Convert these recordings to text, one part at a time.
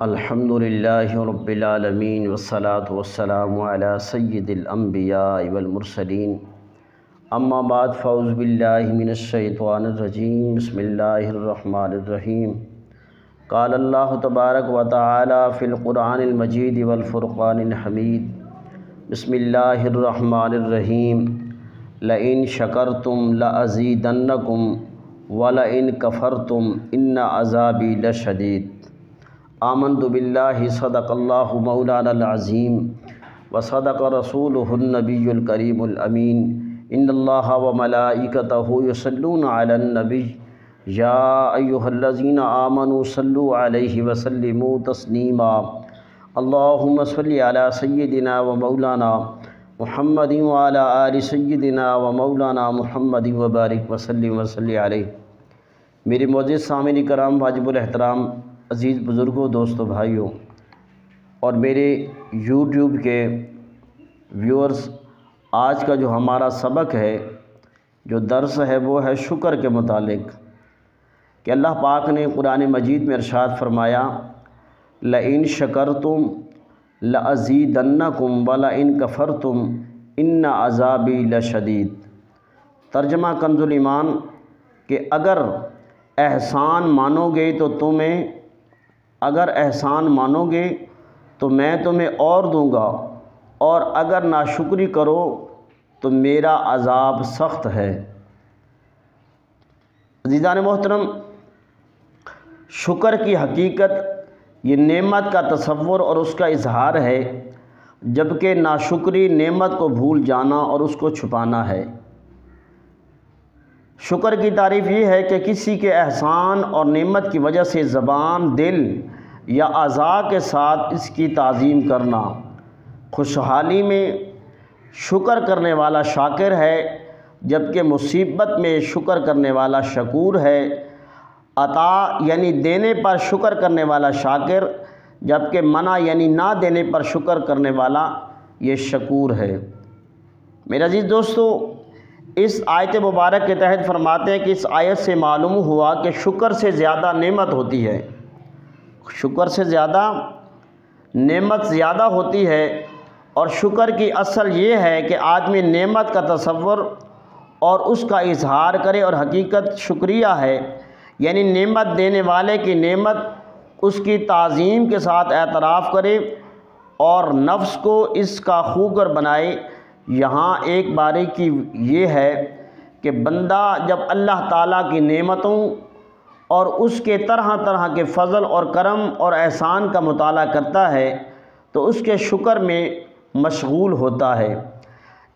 अल्हम्दुलिल्लाहि रब्बिल आलमीन वस्सलातु वस्सलामु अला सय्यिदिल अंबिया वल मुरसलीन अम्मा बाद फ़ऊज़ु बिल्लाहि मिनश शैतानिर रजीम बिस्मिल्लाहिर रहमानिर रहीम क़ाल अल्लाहु तबारक व तआला फ़िल क़ुरआनिल मजीद वल फ़ुरक़ानिल हमीद बिस्मिल्लाहिर रहमानिर रहीम लइन शकरतुम लअज़ीदन्नकुम व लइन कफ़रतुम इन्न अज़ाबी लशदीद। आमन्तु बिल्लाहि सदक़ल्लाहु मौलानल अज़ीम व सदक़ रसूलुहुन नबियुल करीमुल अमीन इन्नल्लाहा व मलाइकतहु युसल्लूना अलन नबी या अय्युहल्लज़ीना आमनू सल्लु अलैहि व सल्लिमू तस्लीमा। अल्लाहुम्मा सल्लि अला सय्यिदिना व मौलाना मुहम्मदिन व अला आलि सय्यिदिना व मौलाना मुहम्मदिन व बारिक व सल्लिम व सल्लि अलैहि। मेरे मोअज़्ज़िज़ सामिईन कराम वाजिबुल एहतराम अज़ीज़ बुज़ुर्गों, दोस्तों, भाइयों और मेरे यूट्यूब के व्यूअर्स, आज का जो हमारा सबक है, जो दर्स है, वो है शुक्र के मुतालिक कि अल्लाह पाक ने कुरान मजीद में इरशाद फरमाया लइन शकरतुम लअज़ीदन्नकुम व लइन कफ़रतुम इन्न अज़ाबी लशदीद। तर्जमा कंजुल ईमान कि अगर एहसान मानोगे तो तुम्हें, अगर एहसान मानोगे तो मैं तुम्हें और दूंगा, और अगर नाशुक्री करो तो मेरा अज़ाब सख्त है। अज़ीज़ान मोहतरम, शुक्र की हकीकत ये नेमत का तसव्वुर और उसका इजहार है, जबकि नाशुक्री नेमत को भूल जाना और उसको छुपाना है। शुक्र की तारीफ़ ये है कि किसी के एहसान और नेमत की वजह से ज़बान, दिल या अज़ा के साथ इसकी ताज़ीम करना। खुशहाली में शुक्र करने वाला शाकिर है, जबकि मुसीबत में शुक्र करने वाला शकूर है। अता यानी देने पर शुक्र करने वाला शाकिर, जबकि मना यानी ना देने पर शुक्र करने वाला ये शकूर है। मेरे अज़ीज़ दोस्तों, इस आयत मुबारक के तहत फरमाते हैं कि इस आयत से मालूम हुआ कि शुक्र से ज़्यादा नेमत होती है, शुक्र से ज़्यादा नेमत ज़्यादा होती है। और शुक्र की असल ये है कि आदमी नेमत का तसव्वुर और उसका इजहार करे, और हकीकत शुक्रिया है, यानी नेमत देने वाले की नेमत उसकी ताज़ीम के साथ एतराफ़ करे और नफ्स को इसका खूगर बनाए। यहाँ एक बारीकी ये है कि बंदा जब अल्लाह ताला की नेमतों और उसके तरह तरह के फ़ज़ल और करम और एहसान का मुताला करता है तो उसके शुक्र में मशगूल होता है।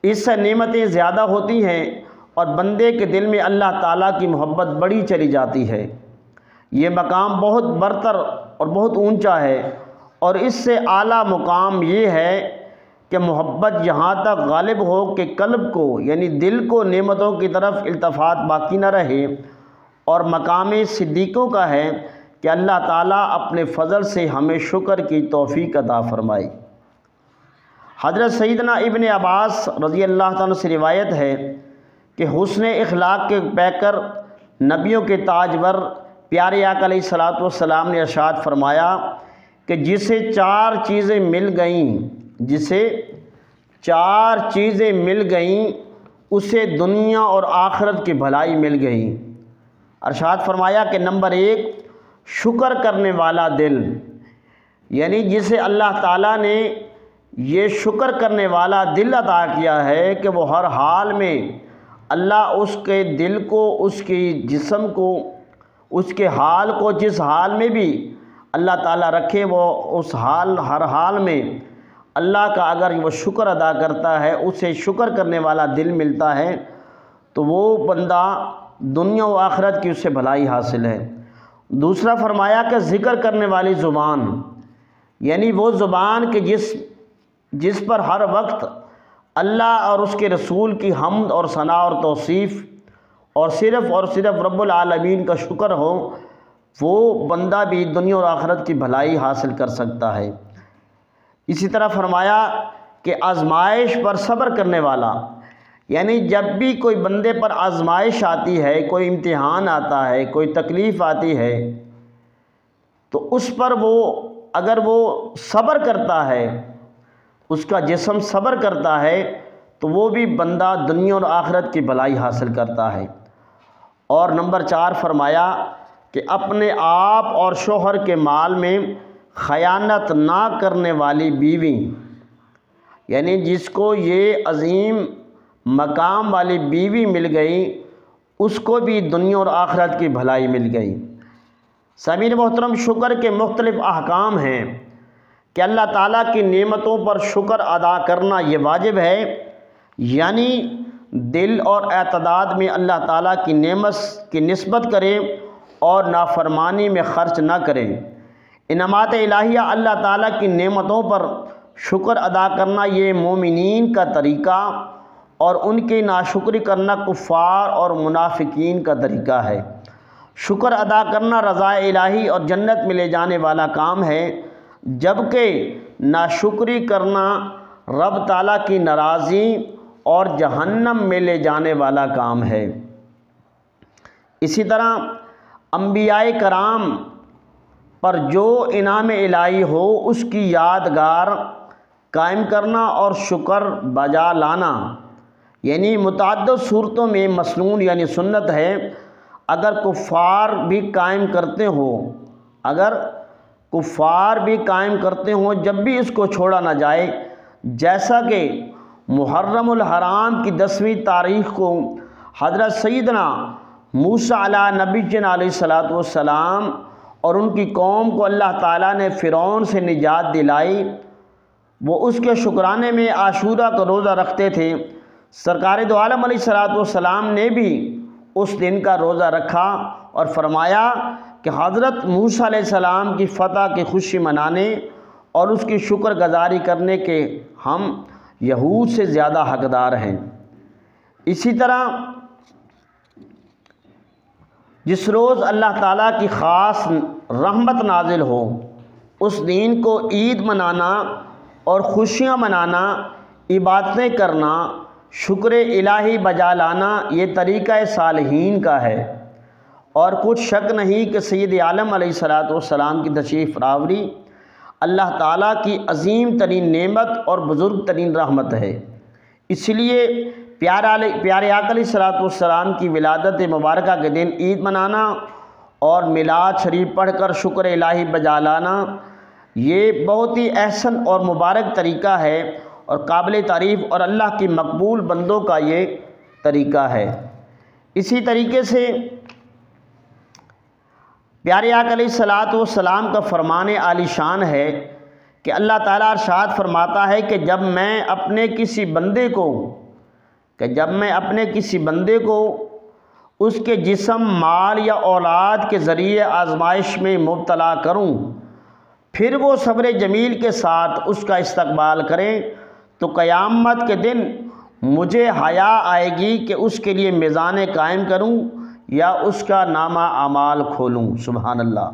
इससे नेमतें ज़्यादा होती हैं और बंदे के दिल में अल्लाह ताला की मोहब्बत बढ़ी चली जाती है। ये मकाम बहुत बरतर और बहुत ऊंचा है, और इससे आला मुकाम ये है कि मोहब्बत यहाँ तक गालिब हो कि कल्ब को यानी दिल को नेमतों की तरफ इल्तफ़ात बाकी न रहे। और मकाम सिद्दीक़ों का है कि अल्लाह ताला अपने फ़ज़ल से हमें शुक्र की तौफ़ीक़ अता फ़रमाई। हज़रत सैयदना इब्न अब्बास रज़ी अल्लाह ताला से रिवायत है कि हुस्न इख़लाक़ के पैकर नबियों के ताजवर प्यारे आका अलैहिस्सलातु वस्सलाम ने इरशाद फरमाया कि जिसे चार चीज़ें मिल गईं, जिसे चार चीज़ें मिल गईं उसे दुनिया और आखिरत की भलाई मिल गई। इरशाद फरमाया कि नंबर 1, शुक्र करने वाला दिल, यानी जिसे अल्लाह ताला ने ये शुक्र करने वाला दिल अता किया है कि वो हर हाल में अल्लाह उसके दिल को, उसकी जिस्म को, उसके हाल को, जिस हाल में भी अल्लाह ताला रखे, वो उस हाल, हर हाल में अल्लाह का अगर वो शुक्र अदा करता है, उसे शुक्र करने वाला दिल मिलता है, तो वो बंदा दुनिया व आखिरत की उससे भलाई हासिल है। दूसरा फरमाया कि ज़िक्र करने वाली ज़ुबान, यानी वो ज़ुबान कि जिस पर हर वक्त अल्लाह और उसके रसूल की हम्द और सना और तौसीफ़ और सिर्फ़ रब्बुल आलमीन का शुक्र हो, वो बंदा भी दुनिया और आखिरत की भलाई हासिल कर सकता है। इसी तरह फरमाया कि आज़माइश पर सब्र करने वाला, यानी जब भी कोई बंदे पर आज़माइश आती है, कोई इम्तिहान आता है, कोई तकलीफ़ आती है, तो उस पर वो अगर वो सब्र करता है, उसका जिस्म सब्र करता है, तो वो भी बंदा दुनिया और आखिरत की भलाई हासिल करता है। और नंबर 4 फरमाया कि अपने आप और शोहर के माल में खयानत ना करने वाली बीवी, यानी जिसको ये अजीम मकाम वाली बीवी मिल गई, उसको भी दुनिया और आखिरत की भलाई मिल गई। सामीन मोहतरम, शुक्र के मुख्तलिफ़ अहकाम हैं कि अल्लाह ताला की नेमतों पर शुक्र अदा करना ये वाजिब है, यानी दिल और एतदाद में अल्लाह ताला की नेमत की निस्बत करें और नाफरमानी में ख़र्च ना करें। इनामात इलाहिया अल्लाह ताला की नेमतों पर शुक्र अदा करना ये मोमिनीन का तरीक़ा और उनकी नाशुक्री करना कुफ़ार और मुनाफिकीन का तरीक़ा है। शुक्र अदा करना रज़ा इलाही और जन्नत में ले जाने वाला काम है, जबकि नाशुक्री करना रब ताला की नाराज़ी और जहन्नम में ले जाने वाला काम है। इसी तरह अंबियाए कराम पर जो इनाम इलाही हो उसकी यादगार कायम करना और शुक्र बजा लाना, यानी मुतअद्दिद सूरतों में मसनून यानी सुन्नत है। अगर कुफ़ार भी कायम करते हो, अगर कुफ़ार भी कायम करते हो, जब भी इसको छोड़ा ना जाए। जैसा कि मुहर्रमुल हराम की 10वीं तारीख़ को हज़रत सैयदना मूसा अला नबीना अलैहिस्सलातु वस्सलाम और उनकी कौम को अल्लाह ताला ने फ़िरौन से निजात दिलाई, वो उसके शुक्राने में आशूरा का रोज़ा रखते थे। सरकार दो आलम अलैहिस्सलातु वस्सलाम ने भी उस दिन का रोज़ा रखा और फरमाया कि हज़रत मूसा अलैहिस्सलाम की फ़तह की खुशी मनाने और उसकी शुक्रगुज़ारी करने के हम यहूद से ज़्यादा हक़दार हैं। इसी तरह जिस रोज़ अल्लाह ताला की ख़ास रहमत नाजिल हो, उस दिन को ईद मनाना और खुशियाँ मनाना, इबादतें करना, शुक्र इलाही बजा लाना, ये तरीक़ा सालिहीन का है। और कुछ शक नहीं कि सैयद आलम अलैहिस्सलातु वस्सलाम की तशरीफ़ आवरी अल्लाह ताला की अज़ीम तरीन नेमत और बुज़ुर्ग तरीन रहमत है। इसलिए प्यारे आका अलैहिस्सलातु वस्सलाम की विलादत मुबारक के दिन ईद मनाना और मिलाद शरीफ पढ़कर शुक्र इलाही बजा लाना, ये बहुत ही अहसन और मुबारक तरीक़ा है और काबिल तारीफ़ और अल्लाह की मकबूल बंदों का ये तरीक़ा है। इसी तरीके से प्यारे आका अलैहिस्सलातु वस्सलाम का फ़रमान आलीशान है कि अल्लाह ताला इरशाद फरमाता है कि जब मैं अपने किसी बंदे को उसके जिस्म, माल या औलाद के ज़रिए आजमाइश में मुब्तला करूं, फिर वो सब्र जमील के साथ उसका इस्तकबाल करें, तो क़यामत के दिन मुझे हया आएगी कि उसके लिए मीज़ान कायम करूं या उसका नामा अमाल खोलूं। सुभान अल्लाह।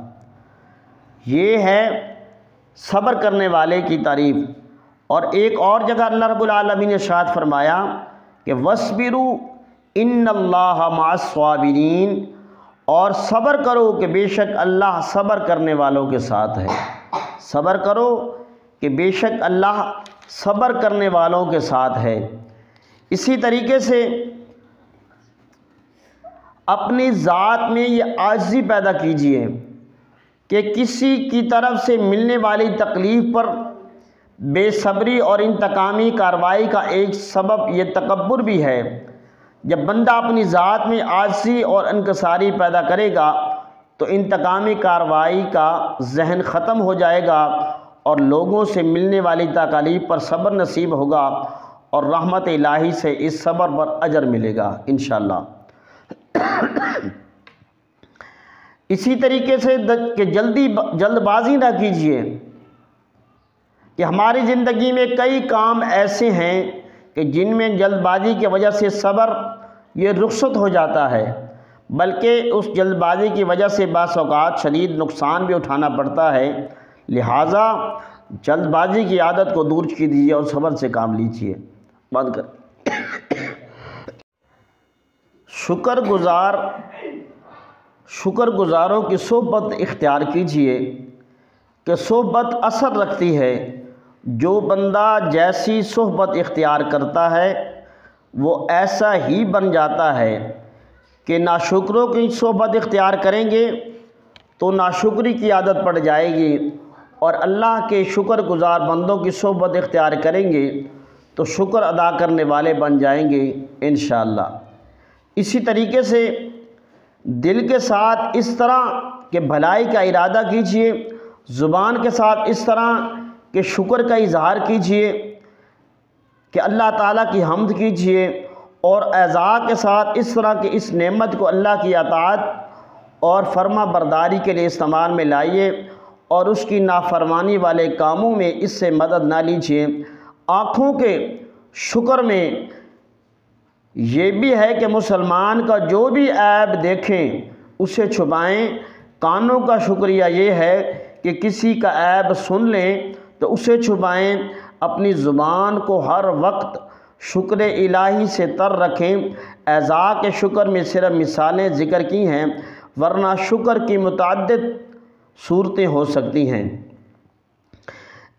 ये है सब्र करने वाले की तारीफ़। और एक और जगह अल्लाह रब्बुल आलमीन ने इरशाद फरमाया कि वस्बिरू इन्नल्लाह मअस्साबिरीन, और सब्र करो कि बेशक अल्लाह सब्र करने वालों के साथ है। सब्र करो कि बेशक अल्लाह सब्र करने वालों के साथ है। इसी तरीके से अपनी ज़ात में ये आजिज़ी पैदा कीजिए कि किसी की तरफ से मिलने वाली तकलीफ़ पर बेसब्री और इंतकामी कार्रवाई का एक सबब ये तकब्बुर भी है। जब बंदा अपनी ज़ात में आजिज़ी और इनकसारी पैदा करेगा तो इंतकामी कार्रवाई का जहन ख़त्म हो जाएगा और लोगों से मिलने वाली तकलीफ़ पर सब्र नसीब होगा और रहमत इलाही से इस सब्र पर अजर मिलेगा इंशाअल्लाह। इसी तरीके से कि जल्दबाजी ना कीजिए कि हमारी ज़िंदगी में कई काम ऐसे हैं कि जिनमें जल्दबाजी की वजह से सब्र ये रुखसत हो जाता है, बल्कि उस जल्दबाजी की वजह से बास औक़ात शदीद नुकसान भी उठाना पड़ता है। लिहाजा जल्दबाजी की आदत को दूर कीजिए और सब्र से काम लीजिए। बंद कर। शुक्रगुज़ारों की सोहबत इख्तियार कीजिए कि सोहबत असर रखती है। जो बंदा जैसी सोहबत इख्तियार करता है वो ऐसा ही बन जाता है कि नाशुक्रों की सोहबत इख्तियार करेंगे तो नाशुक्री की आदत पड़ जाएगी, और अल्लाह के शुक्रगुज़ार बंदों की सोहबत इख्तियार करेंगे तो शुक्र अदा करने वाले बन जाएंगे इंशाअल्लाह। इसी तरीके से दिल के साथ इस तरह के भलाई का इरादा कीजिए, ज़ुबान के साथ इस तरह के शुक्र का इजहार कीजिए कि अल्लाह ताला की हम्द कीजिए, और अज़ा के साथ इस तरह की इस नेमत को अल्लाह की अताअत और फर्मा बरदारी के लिए इस्तेमाल में लाइए, और उसकी नाफरमानी वाले कामों में इससे मदद ना लीजिए। आँखों के शुक्र में ये भी है कि मुसलमान का जो भी ऐब देखें उसे छुपाएं। कानों का शुक्रिया ये है कि किसी का ऐब सुन लें तो उसे छुपाएं। अपनी ज़ुबान को हर वक्त शुक्र इलाही से तर रखें। अज़ा के शुक्र में सिर्फ मिसालें ज़िक्र की हैं, वरना शुक्र की मुतअद्दिद सूरतें हो सकती हैं।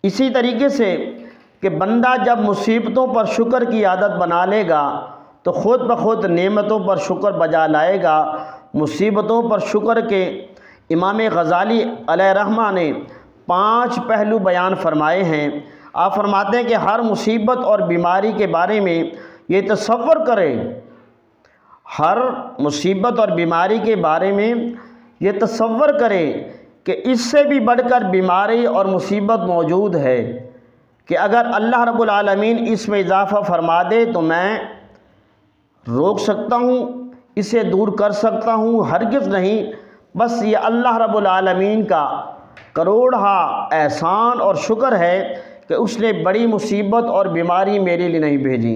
इसी तरीके से कि बंदा जब मुसीबतों पर शुक्र की आदत बना लेगा तो ख़ुद ब खुद नेमतों पर शुक्र बजा लाएगा। मुसीबतों पर शुक्र के इमाम गज़ाली अलैहिर्रहमा ने 5 पहलू बयान फरमाए हैं। आप फरमाते हैं कि हर मुसीबत और बीमारी के बारे में ये तसव्वुर करें, हर मुसीबत और बीमारी के बारे में ये तसव्वुर करें कि इससे भी बढ़कर बीमारी और मुसीबत मौजूद है, कि अगर अल्लाह रब्बुल आलमीन इसमें इजाफ़ा फरमा दे तो मैं रोक सकता हूँ, इसे दूर कर सकता हूँ, हरगिज़ नहीं। बस ये अल्लाह रब्बुल आलमीन का करोड़ा एहसान और शुक्र है कि उसने बड़ी मुसीबत और बीमारी मेरे लिए नहीं भेजी।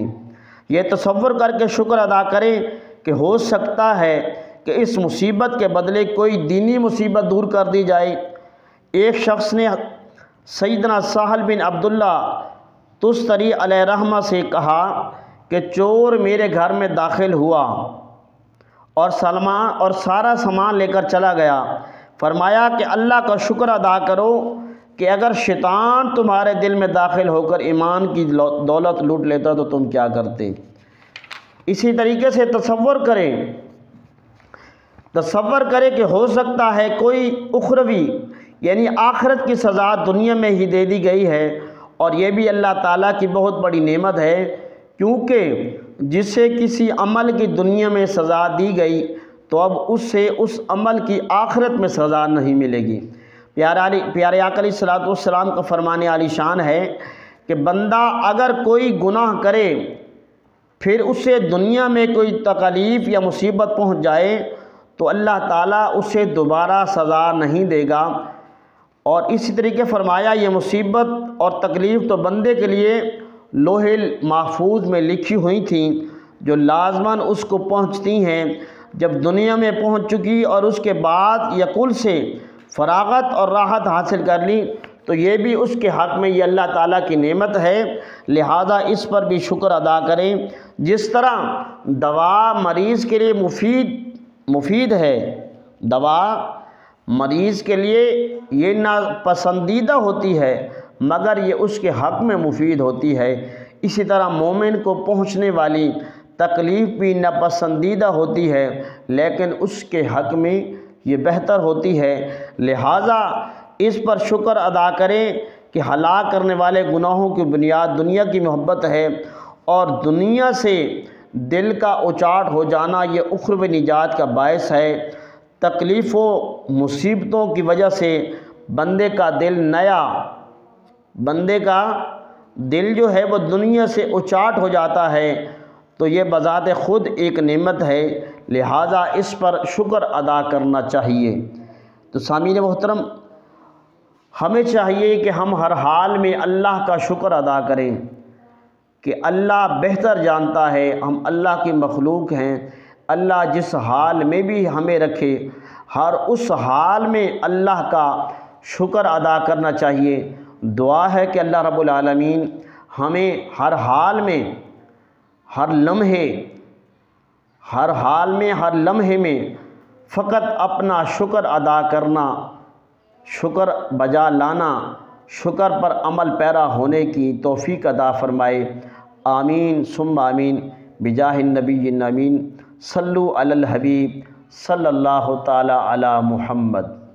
ये तसव्वुर करके शुक्र अदा करें कि हो सकता है कि इस मुसीबत के बदले कोई दीनी मुसीबत दूर कर दी जाए। एक शख्स ने सैयदना साहल बिन अब्दुल्ला तुस्तरी अलैहिर्रहमा से कहा कि चोर मेरे घर में दाखिल हुआ और सारा सामान लेकर चला गया। फरमाया कि अल्लाह का शुक्र अदा करो कि अगर शैतान तुम्हारे दिल में दाखिल होकर ईमान की दौलत लूट लेता तो तुम क्या करते। इसी तरीके से तसव्वुर करें कि हो सकता है कोई उखरवी यानी आखिरत की सज़ा दुनिया में ही दे दी गई है, और ये भी अल्लाह ताला की बहुत बड़ी नेमत है, क्योंकि जिसे किसी अमल की दुनिया में सज़ा दी गई तो अब उससे उस अमल की आखिरत में सज़ा नहीं मिलेगी। प्यारे आका अलैहिस्सलातु वस्सलाम का फरमाने आली शान है कि बंदा अगर कोई गुनाह करे फिर उसे दुनिया में कोई तकलीफ़ या मुसीबत पहुंच जाए तो अल्लाह ताला उसे दोबारा सज़ा नहीं देगा। और इसी तरीके फरमाया ये मुसीबत और तकलीफ़ तो बंदे के लिए लोहे महफूज में लिखी हुई थी, जो लाजमन उसको पहुंचती हैं। जब दुनिया में पहुंच चुकी और उसके बाद यकुल से फरागत और राहत हासिल कर ली तो ये भी उसके हक़ में ये अल्लाह ताला की नेमत है, लिहाजा इस पर भी शुक्र अदा करें। जिस तरह दवा मरीज़ के लिए मुफीद है, दवा मरीज़ के लिए ये नापसंदीदा होती है मगर ये उसके हक़ में मुफीद होती है, इसी तरह मोमिन को पहुँचने वाली तकलीफ़ भी नापसंदीदा होती है लेकिन उसके हक़ में ये बेहतर होती है। लिहाजा इस पर शुक्र अदा करें कि हलाक करने वाले गुनाहों की बुनियाद दुनिया की मोहब्बत है, और दुनिया से दिल का उचाट हो जाना ये उखरवी निजात का बायस है। तकलीफ़ों मुसीबतों की वजह से बंदे का दिल जो है वो दुनिया से उचाट हो जाता है, तो ये बज़ात ख़ुद एक नेमत है, लिहाजा इस पर शुक्र अदा करना चाहिए। तो सामीन मोहतरम, हमें चाहिए कि हम हर हाल में अल्लाह का शुक्र अदा करें कि अल्लाह बेहतर जानता है, हम अल्लाह की मखलूक हैं। अल्लाह जिस हाल में भी हमें रखे हर उस हाल में अल्लाह का शुक्र अदा करना चाहिए। दुआ है कि अल्लाह रब्बुल आलमीन हमें हर हाल में हर लम्हे में फ़कत अपना शुक्र अदा करना शुक्र बजा लाना, शुक्र पर अमल पैरा होने की तौफीक अता फ़रमाए। आमीन सुम्मा आमीन बिजाहिन नबीय्यिन अमीन। सल्लु अलल हबीब सल्लल्लाहु ताला अला मुहम्मद।